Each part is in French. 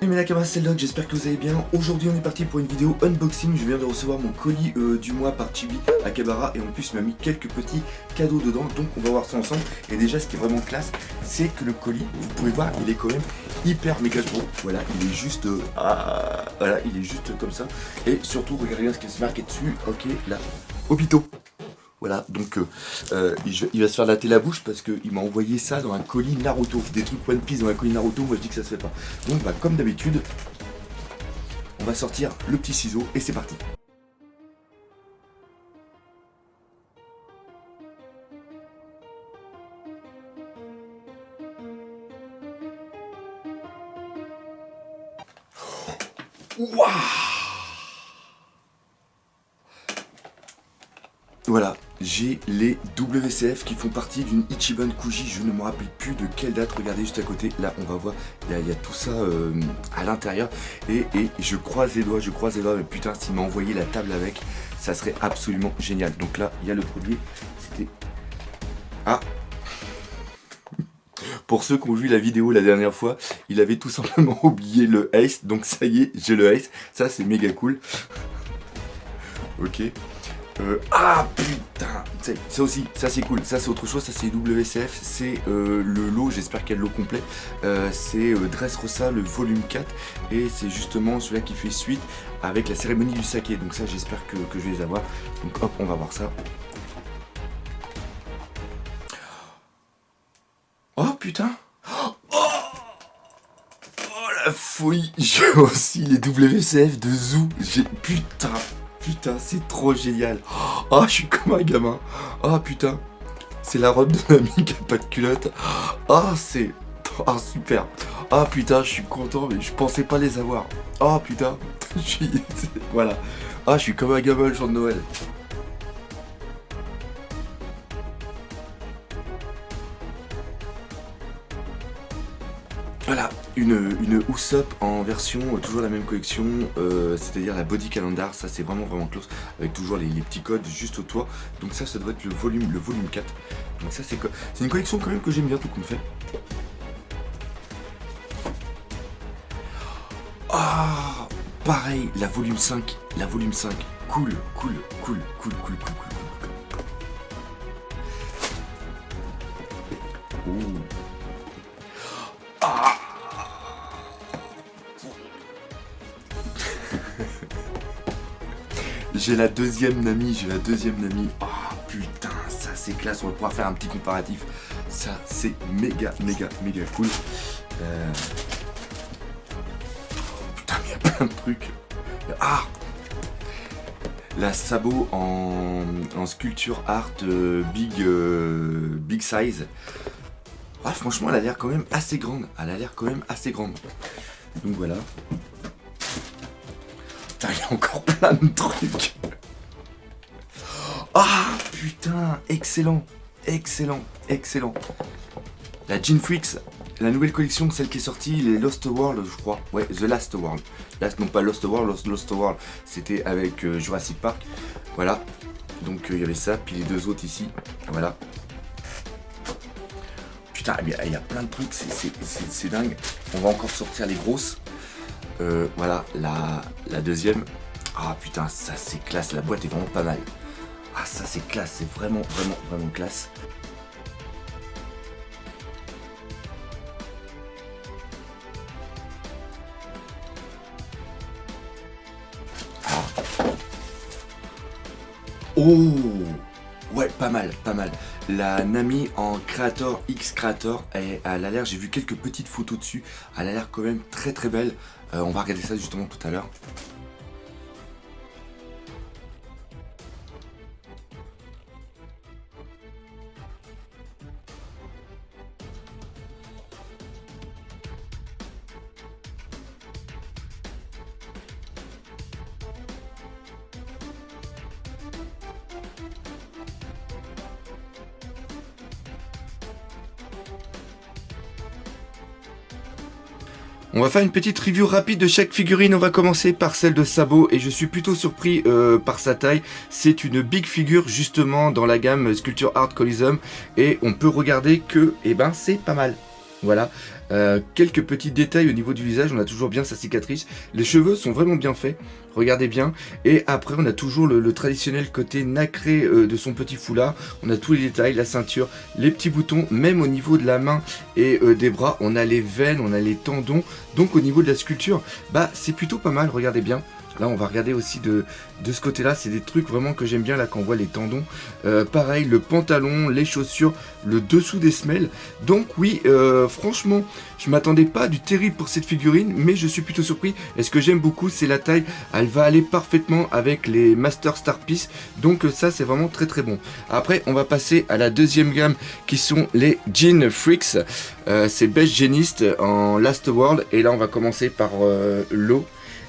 Salut mes Nakamas, c'est Locke, j'espère que vous allez bien. Aujourd'hui on est parti pour une vidéo unboxing. Je viens de recevoir mon colis du mois par Chibi Akabara et en plus il m'a mis quelques petits cadeaux dedans, donc on va voir ça ensemble. Et déjà ce qui est vraiment classe, c'est que le colis, vous pouvez voir, il est quand même hyper méga gros. Voilà, il est juste voilà, il est juste comme ça. Et surtout regardez bien ce qui est marqué dessus. Ok, là, Obito. Voilà, donc il va se faire latter la bouche parce qu'il m'a envoyé ça dans un colis Naruto. Des trucs One Piece dans un colis Naruto, moi je dis que ça se fait pas. Donc bah, comme d'habitude, on va sortir le petit ciseau et c'est parti. Waouh! Voilà, j'ai les WCF qui font partie d'une Ichiban Kuji, je ne me rappelle plus de quelle date, regardez juste à côté, là on va voir, il y a tout ça à l'intérieur, et je croise les doigts, mais putain s'il m'a envoyé la table avec, ça serait absolument génial. Donc là, il y a le premier, c'était... Ah! Pour ceux qui ont vu la vidéo la dernière fois, il avait tout simplement oublié le Ace, donc ça y est, j'ai le Ace, ça c'est méga cool. Ok. Ah putain, ça aussi, ça c'est cool, ça c'est autre chose, ça c'est WCF, c'est le lot, j'espère qu'il y a le lot complet, c'est Dressrosa le volume 4 et c'est justement celui-là qui fait suite avec la cérémonie du saké, donc ça j'espère que je vais les avoir, donc hop on va voir ça. Oh putain, oh la folie, j'ai aussi les WCF de Zoo, putain, c'est trop génial. Oh, je suis comme un gamin. Oh putain, c'est la robe de l'ami qui a pas de culotte. Oh, c'est... Oh, super. Oh putain, je suis content, mais je pensais pas les avoir. Oh putain, je suis... Voilà. Ah, je suis comme un gamin le jour de Noël. Voilà, une Usopp en version, toujours la même collection, c'est-à-dire la Body Calendar, ça c'est vraiment close, avec toujours les petits codes juste autour, donc ça doit être le volume 4, donc ça c'est une collection quand même que j'aime bien tout compte fait. Ah, pareil, la volume 5, cool. Ouh. Ah. J'ai la deuxième Nami. Ah putain, ça c'est classe, on va pouvoir faire un petit comparatif. Ça c'est méga cool. Putain, mais il y a plein de trucs. Ah, la sabot en sculpture art big size. Ah, franchement, elle a l'air quand même assez grande. Donc voilà. Putain, il y a encore plein de trucs. Ah, putain, excellent. La Gene Freaks, la nouvelle collection, celle qui est sortie, les Lost World, je crois. Ouais, The Last World. Non pas Lost World, Lost World. C'était avec Jurassic Park. Voilà. Donc il y avait ça, puis les deux autres ici. Voilà. Putain, il y a plein de trucs, c'est dingue. On va encore sortir les grosses. Voilà, la deuxième. Ah putain, ça c'est classe, la boîte est vraiment pas mal. Ah ça c'est classe, c'est vraiment classe. Ah. Oh ouais, pas mal. La Nami en Creator X Creator, elle a l'air, j'ai vu quelques petites photos dessus, elle a l'air quand même très belle. On va regarder ça justement tout à l'heure. On va faire une petite review rapide de chaque figurine. On va commencer par celle de Sabot et je suis plutôt surpris par sa taille. C'est une big figure justement dans la gamme Sculpture Art Coliseum et on peut regarder que c'est pas mal. Voilà, quelques petits détails au niveau du visage, on a toujours bien sa cicatrice. Les cheveux sont vraiment bien faits, regardez bien. Et après on a toujours le traditionnel côté nacré de son petit foulard. On a tous les détails, la ceinture, les petits boutons, même au niveau de la main et des bras, on a les veines, on a les tendons. Donc au niveau de la sculpture, bah c'est plutôt pas mal, regardez bien. Là on va regarder aussi de ce côté là, c'est des trucs vraiment que j'aime bien là quand on voit les tendons. Pareil, le pantalon, les chaussures, le dessous des semelles. Donc oui, franchement, je m'attendais pas du terrible pour cette figurine, mais je suis plutôt surpris. Et ce que j'aime beaucoup, c'est la taille. Elle va aller parfaitement avec les Master Star Piece. Donc ça, c'est vraiment très très bon. Après, on va passer à la deuxième gamme qui sont les Jean Freaks. C'est Best Jeanist en Last World. Et là, on va commencer par l'eau.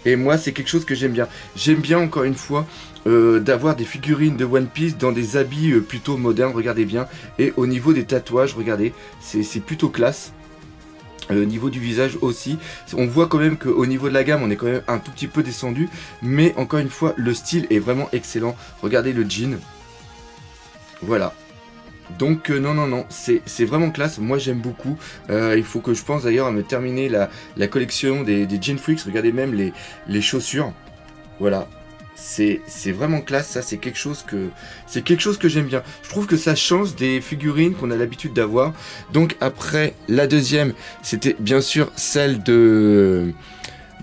Et moi, c'est quelque chose que j'aime bien. J'aime bien, encore une fois, d'avoir des figurines de One Piece dans des habits plutôt modernes, regardez bien. Et au niveau des tatouages, regardez, c'est plutôt classe. Au niveau du visage aussi, on voit quand même qu'au niveau de la gamme, on est quand même un tout petit peu descendu. Mais encore une fois, le style est vraiment excellent. Regardez le jean. Voilà. Donc non, c'est vraiment classe, moi j'aime beaucoup. Il faut que je pense d'ailleurs à me terminer la collection des Jean Freaks. Regardez même les chaussures. Voilà, c'est vraiment classe, ça c'est quelque chose que j'aime bien. Je trouve que ça change des figurines qu'on a l'habitude d'avoir. Donc après, la deuxième, c'était bien sûr celle de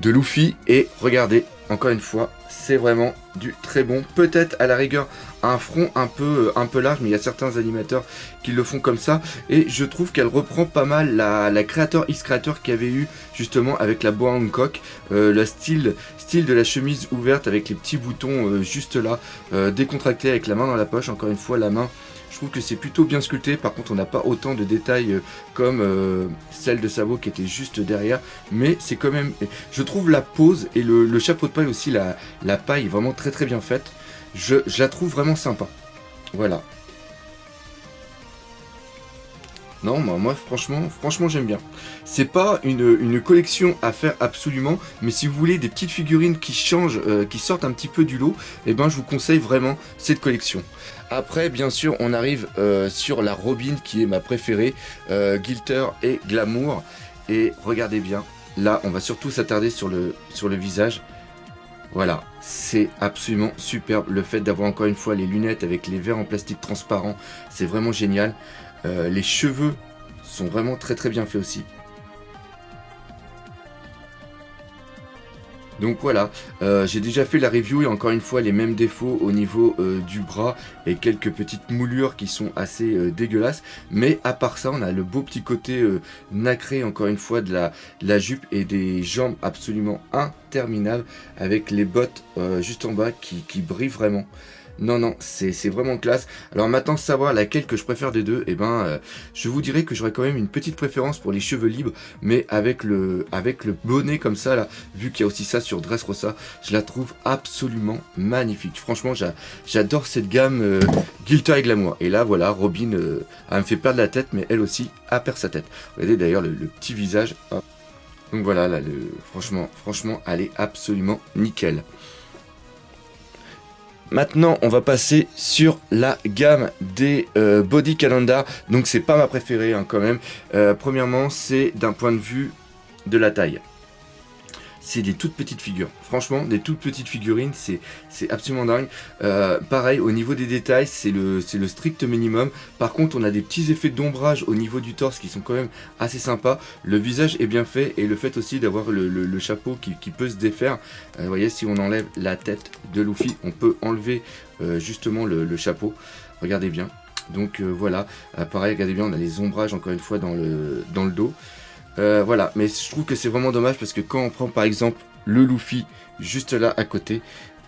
Luffy. Et regardez, encore une fois, c'est vraiment du très bon. Peut-être à la rigueur un front un peu large, mais il y a certains animateurs qui le font comme ça. Et je trouve qu'elle reprend pas mal la Creator X Creator qu'il y avait eu justement avec la boa Hancock. Le style de la chemise ouverte avec les petits boutons juste là, décontractés avec la main dans la poche. Encore une fois, la main, je trouve que c'est plutôt bien sculpté. Par contre, on n'a pas autant de détails comme celle de sabot qui était juste derrière. Mais c'est quand même, je trouve la pose et le chapeau de paille aussi, la paille est vraiment très très bien faite. Je la trouve vraiment sympa. Voilà. Non, moi franchement j'aime bien. C'est pas une collection à faire absolument, mais si vous voulez des petites figurines qui changent, qui sortent un petit peu du lot, eh ben je vous conseille vraiment cette collection. Après, bien sûr, on arrive sur la Robin qui est ma préférée, Glitter et Glamour. Et regardez bien, là on va surtout s'attarder sur le visage. Voilà, c'est absolument superbe. Le fait d'avoir encore une fois les lunettes avec les verres en plastique transparent, c'est vraiment génial. Les cheveux sont vraiment très très bien faits aussi. Donc voilà, j'ai déjà fait la review et encore une fois les mêmes défauts au niveau du bras et quelques petites moulures qui sont assez dégueulasses. Mais à part ça, on a le beau petit côté nacré encore une fois de la jupe et des jambes absolument interminables avec les bottes juste en bas qui brillent vraiment. Non, c'est vraiment classe. Alors maintenant, savoir laquelle que je préfère des deux, eh ben, je vous dirais que j'aurais quand même une petite préférence pour les cheveux libres, mais avec le bonnet comme ça, là, vu qu'il y a aussi ça sur Dressrosa, je la trouve absolument magnifique. Franchement, j'adore cette gamme Glitter et Glamour. Et là, voilà, Robin, elle me fait perdre la tête, mais elle aussi, elle perd sa tête. Regardez d'ailleurs le petit visage. Hop. Donc voilà, là, franchement, elle est absolument nickel. Maintenant, on va passer sur la gamme des Body Calendar. Donc, c'est pas ma préférée hein, quand même. Premièrement, c'est d'un point de vue de la taille. C'est des toutes petites figures. Franchement, des toutes petites figurines, c'est absolument dingue. Pareil, au niveau des détails, c'est le strict minimum. Par contre, on a des petits effets d'ombrage au niveau du torse qui sont quand même assez sympas. Le visage est bien fait et le fait aussi d'avoir le chapeau qui peut se défaire. Vous voyez, si on enlève la tête de Luffy, on peut enlever justement le chapeau. Regardez bien. Donc voilà, pareil, regardez bien, on a les ombrages encore une fois dans le dos. Voilà, mais je trouve que c'est vraiment dommage parce que quand on prend par exemple le Luffy juste là à côté,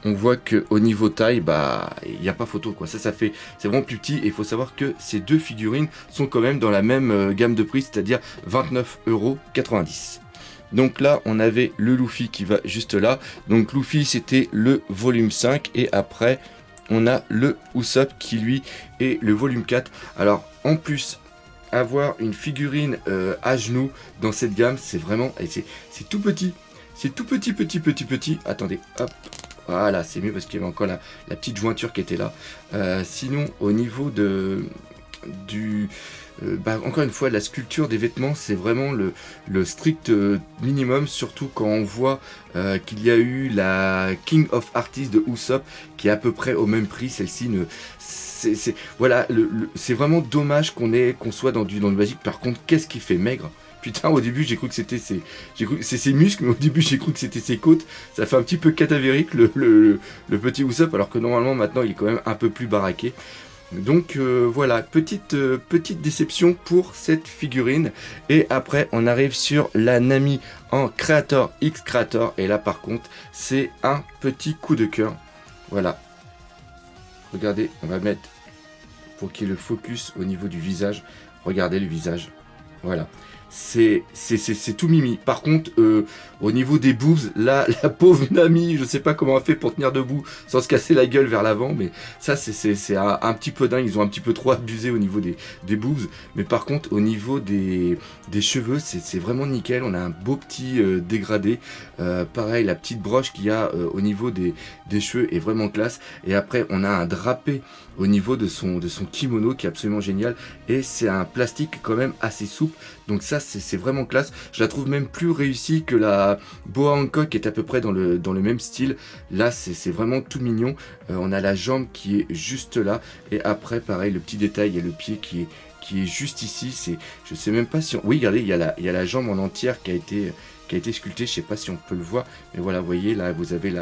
on voit que au niveau taille, bah il n'y a pas photo quoi. C'est vraiment plus petit et il faut savoir que ces deux figurines sont quand même dans la même gamme de prix, c'est-à-dire 29,90 €. Donc là, on avait le Luffy qui va juste là. Donc Luffy, c'était le volume 5 et après, on a le Usopp qui lui est le volume 4. Alors en plus, avoir une figurine à genoux dans cette gamme, c'est vraiment, c'est tout petit, c'est tout petit. Attendez, hop, voilà, c'est mieux parce qu'il y avait encore la petite jointure qui était là. Sinon, au niveau de encore une fois, la sculpture des vêtements, c'est vraiment le strict minimum, surtout quand on voit qu'il y a eu la King of Artists de Usopp qui est à peu près au même prix. Celle-ci voilà, c'est vraiment dommage qu'on soit dans du basique. Par contre, qu'est-ce qui fait maigre? Putain, au début j'ai cru que c'était ses muscles, mais au début j'ai cru que c'était ses côtes. Ça fait un petit peu cadavérique le petit Usopp, alors que normalement maintenant il est quand même un peu plus baraqué. Donc voilà, petite déception pour cette figurine. Et après on arrive sur la Nami en Creator X Creator. Et là par contre c'est un petit coup de cœur. Voilà. Regardez, on va mettre pour qu'il y ait le focus au niveau du visage. Regardez le visage. Voilà. C'est tout mimi. Par contre, au niveau des boobs, là, la pauvre Nami, je sais pas comment elle fait pour tenir debout sans se casser la gueule vers l'avant, mais ça, c'est un petit peu dingue. Ils ont un petit peu trop abusé au niveau des boobs. Mais par contre, au niveau des cheveux, c'est vraiment nickel. On a un beau petit dégradé. Pareil, la petite broche qu'il y a au niveau des cheveux est vraiment classe. Et après, on a un drapé au niveau de son kimono qui est absolument génial. Et c'est un plastique quand même assez souple. Donc ça, c'est vraiment classe. Je la trouve même plus réussie que la Boa Hancock qui est à peu près dans le même style. Là, c'est vraiment tout mignon. On a la jambe qui est juste là. Et après, pareil, le petit détail, il y a le pied qui est juste ici. Je sais même pas si oui, regardez, il y a la jambe en entière qui a été sculptée. Je sais pas si on peut le voir, mais voilà, vous voyez là, vous avez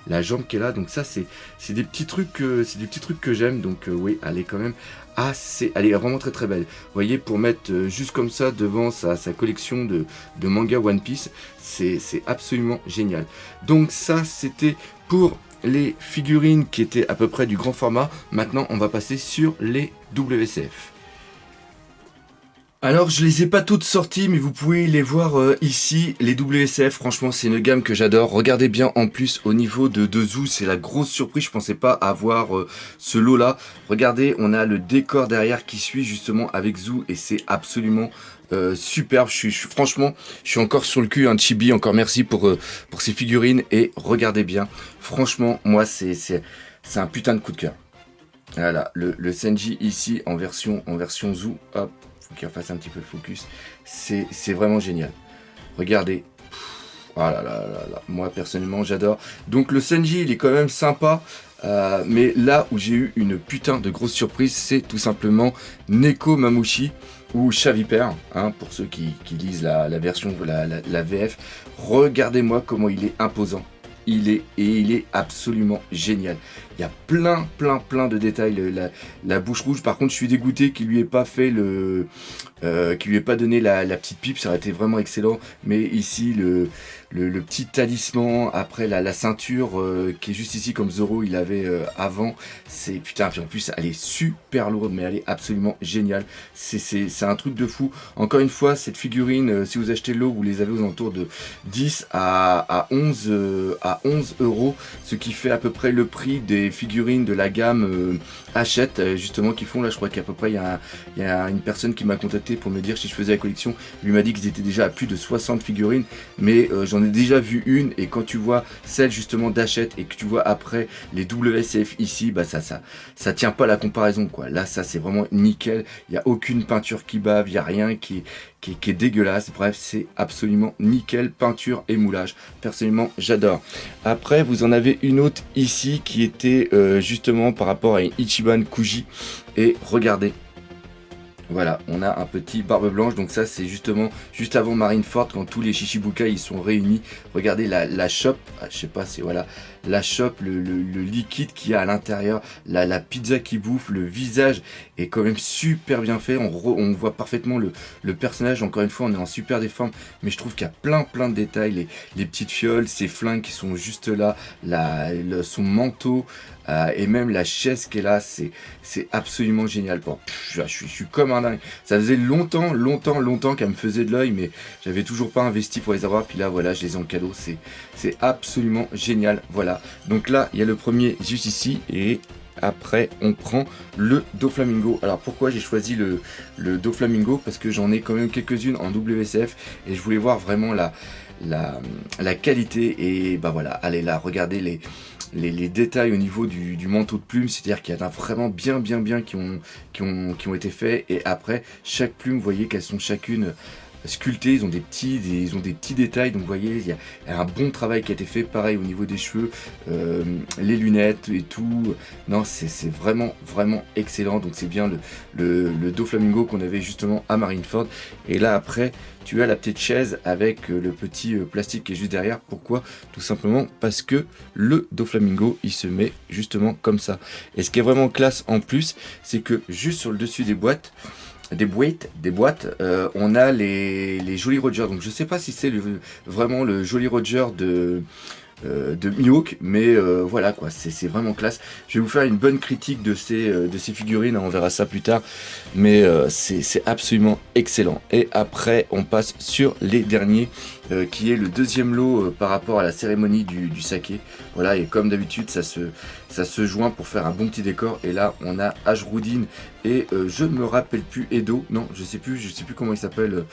la jambe qui est là. Donc ça, c'est des petits trucs que j'aime. Donc oui, elle est quand même elle est vraiment très très belle. Vous voyez, pour mettre juste comme ça devant sa collection de manga One Piece, c'est absolument génial. Donc ça, c'était pour les figurines qui étaient à peu près du grand format. Maintenant, on va passer sur les WCF. Alors je les ai pas toutes sorties, mais vous pouvez les voir ici, les WCF. Franchement c'est une gamme que j'adore. Regardez bien, en plus au niveau de Zou, c'est la grosse surprise. Je pensais pas avoir ce lot là. Regardez, on a le décor derrière qui suit justement avec Zou, et c'est absolument superbe. Franchement je suis encore sur le cul, hein, Chibi, encore merci pour ces figurines. Et regardez bien, franchement moi c'est un putain de coup de cœur. Voilà, le Senji ici en version Zou, hop, faut qu'il refasse un petit peu le focus, c'est vraiment génial. Regardez, oh là là là là, moi personnellement j'adore. Donc le Senji il est quand même sympa, mais là où j'ai eu une putain de grosse surprise, c'est tout simplement Neko Mamushi ou Chat Vipère, hein, pour ceux qui lisent la version, la VF. Regardez-moi comment il est imposant. Il est absolument génial. Il y a plein de détails. La bouche rouge, par contre, je suis dégoûté qu'il lui ait pas fait qu'il lui ait pas donné la petite pipe. Ça aurait été vraiment excellent. Mais ici, le petit talisman, après la ceinture qui est juste ici comme Zoro il avait avant. C'est putain. Puis en plus, elle est super lourde, mais elle est absolument géniale. C'est un truc de fou. Encore une fois, cette figurine, si vous achetez le lot, vous les avez aux alentours de 10 à 11 euros, ce qui fait à peu près le prix des figurines de la gamme Hachette, justement, qui font là. Je crois qu'à peu près il y a une personne qui m'a contacté pour me dire si je faisais la collection. Lui m'a dit qu'ils étaient déjà à plus de 60 figurines, mais j'en ai déjà vu une. Et quand tu vois celle justement d'Hachette et que tu vois après les WCF ici, bah ça tient pas la comparaison, quoi. Là, ça c'est vraiment nickel. Il n'y a aucune peinture qui bave, il n'y a rien qui est dégueulasse. Bref, c'est absolument nickel, peinture et moulage. Personnellement, j'adore. Après, vous en avez une autre ici qui était justement par rapport à une Ichiban Kuji. Et regardez. Voilà, on a un petit barbe blanche, donc ça c'est justement juste avant Marineford, quand tous les Shichibukai ils sont réunis. Regardez la chope, je sais pas, c'est voilà, la chope, le liquide qu'il y a à l'intérieur, la pizza qui bouffe, le visage est quand même super bien fait. On voit parfaitement le personnage. Encore une fois, on est en super déforme, mais je trouve qu'il y a plein de détails, les petites fioles, ses flingues qui sont juste là, son manteau, et même la chaise qui est là, c'est absolument génial. Bon, je suis comme un dingue. Ça faisait longtemps qu'elle me faisait de l'œil, mais j'avais toujours pas investi pour les avoir. Puis là, voilà, je les ai en cadeau. C'est absolument génial. Voilà. Donc là, il y a le premier juste ici, et après on prend le Doflamingo. Alors pourquoi j'ai choisi le Doflamingo? Parce que j'en ai quand même quelques-unes en WCF et je voulais voir vraiment la qualité. Et bah voilà, allez là, regardez les détails au niveau du manteau de plume, c'est-à-dire qu'il y en a vraiment bien qui ont été faits, et après chaque plume, vous voyez qu'elles sont chacune sculptés, ils ont des petits détails, donc vous voyez il y a un bon travail qui a été fait, pareil au niveau des cheveux, les lunettes et tout. Non, c'est vraiment excellent. Donc c'est bien le Doflamingo qu'on avait justement à Marineford. Et là après tu as la petite chaise avec le petit plastique qui est juste derrière. Pourquoi? Tout simplement parce que le Doflamingo il se met justement comme ça. Et ce qui est vraiment classe en plus, c'est que juste sur le dessus des boîtes, on a les Jolly Roger. Donc je sais pas si c'est vraiment le Jolly Roger de Mihawk, mais voilà quoi, c'est vraiment classe. Je vais vous faire une bonne critique de ces figurines, hein, on verra ça plus tard, mais c'est absolument excellent. Et après on passe sur les derniers, qui est le deuxième lot par rapport à la cérémonie du saké. Voilà, et comme d'habitude ça se joint pour faire un bon petit décor. Et là on a Ashruddin et je me rappelle plus, Edo, non je sais plus comment il s'appelle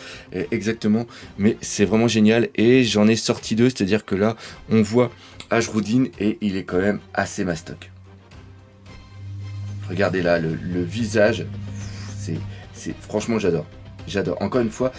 exactement, mais c'est vraiment génial. Et j'en ai sorti deux, c'est à dire que là on voit Ashruddin et il est quand même assez mastoc. Regardez là le visage, c'est franchement j'adore. Encore une fois,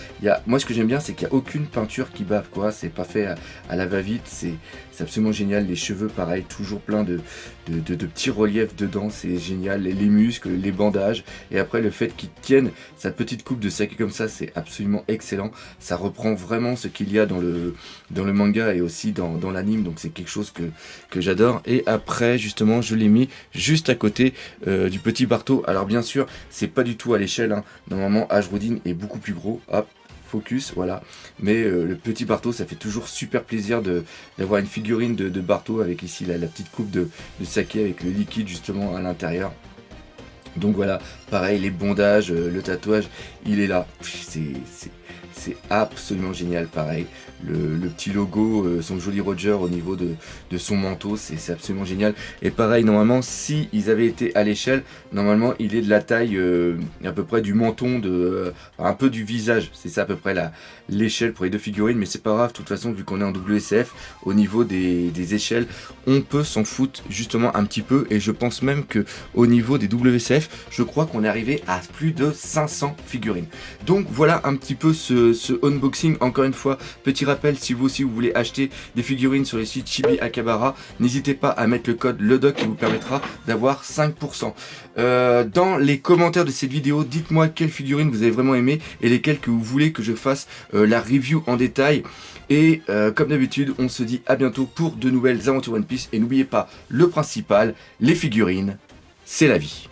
moi ce que j'aime bien, c'est qu'il n'y a aucune peinture qui bave, quoi. C'est pas fait à la va-vite, c'est absolument génial. Les cheveux pareil, toujours plein de petits reliefs dedans, c'est génial. Les muscles, les bandages, et après le fait qu'il tienne sa petite coupe de saké comme ça, c'est absolument excellent. Ça reprend vraiment ce qu'il y a dans le manga et aussi dans l'anime, donc c'est quelque chose que j'adore. Et après justement je l'ai mis juste à côté du petit Barto. Alors bien sûr c'est pas du tout à l'échelle, hein. Normalement Ashruddin est beaucoup plus gros, hop, focus, voilà. Mais le petit Barto, ça fait toujours super plaisir d'avoir une figurine de Barto avec ici la petite coupe de saké avec le liquide justement à l'intérieur. Donc voilà, pareil, les bondages, le tatouage, il est là. C'est absolument génial, pareil. Le petit logo, son Jolly Roger au niveau de son manteau, c'est absolument génial. Et pareil, normalement, si ils avaient été à l'échelle, normalement, il est de la taille à peu près du menton, un peu du visage. C'est ça à peu près l'échelle pour les deux figurines, mais c'est pas grave. De toute façon, vu qu'on est en WCF, au niveau des échelles, on peut s'en foutre justement un petit peu. Et je pense même que au niveau des WCF, je crois qu'on est arrivé à plus de 500 figurines. Donc voilà un petit peu ce unboxing. Encore une fois, petit rappel, si vous aussi vous voulez acheter des figurines sur les sites Chibi Akihabara, n'hésitez pas à mettre le code LEDOC qui vous permettra d'avoir 5%. Dans les commentaires de cette vidéo, dites-moi quelles figurines vous avez vraiment aimé et lesquelles que vous voulez que je fasse la review en détail. Et comme d'habitude, on se dit à bientôt pour de nouvelles aventures One Piece. Et n'oubliez pas le principal, les figurines, c'est la vie.